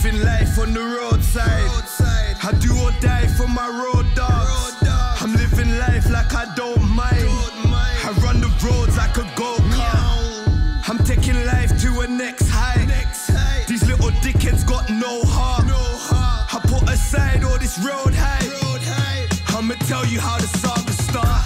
living life on the roadside. I do or die for my road dogs. I'm living life like I don't mind. I run the roads like a go-kart. I'm taking life to a next height. These little dickheads got no heart. I put aside all this road hype. I'ma tell you how the saga start.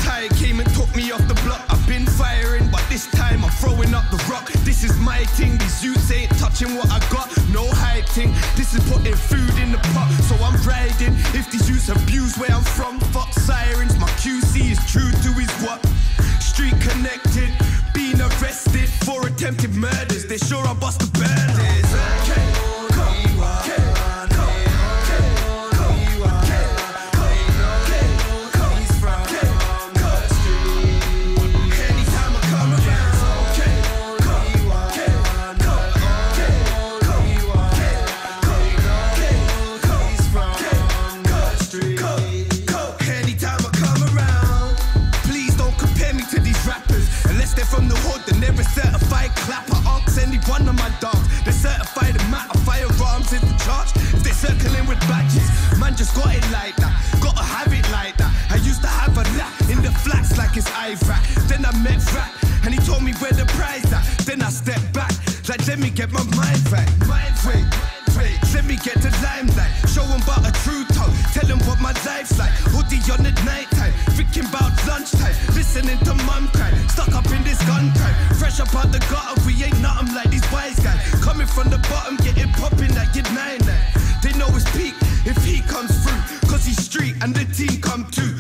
Ty came and took me off the block. I've been firing, but this time I'm throwing up the rock. This is my thing, these youths ain't touching what I got. No hype thing, this is putting food in the pot. So I'm riding, if these youths abuse where I'm from, fuck sirens. My QC is true to his what? Street connected, being arrested for attempted murders. They sure I bust the burners. From the hood, they're never certified clapper. Ask any one of my dogs, they're certified in matter. Firearms in the charge, if they're circling with badges. Man just got it like that, gotta have it like that. I used to have a lap in the flats like it's IVAC. Then I met Rat, and he told me where the prize at. Then I stepped back, like let me get my mind right. Wait, let me get the limelight. Show them about a true talk, tell them what my life's like. Hoodie on at night time, thinking about lunchtime. Listening to mum cry, stuck up in this gun time. Fresh up out the gutter, we ain't nothing like these wise guys. Coming from the bottom, getting popping like you're 9. They know it's peak if he comes through, cause he's street and the team come too.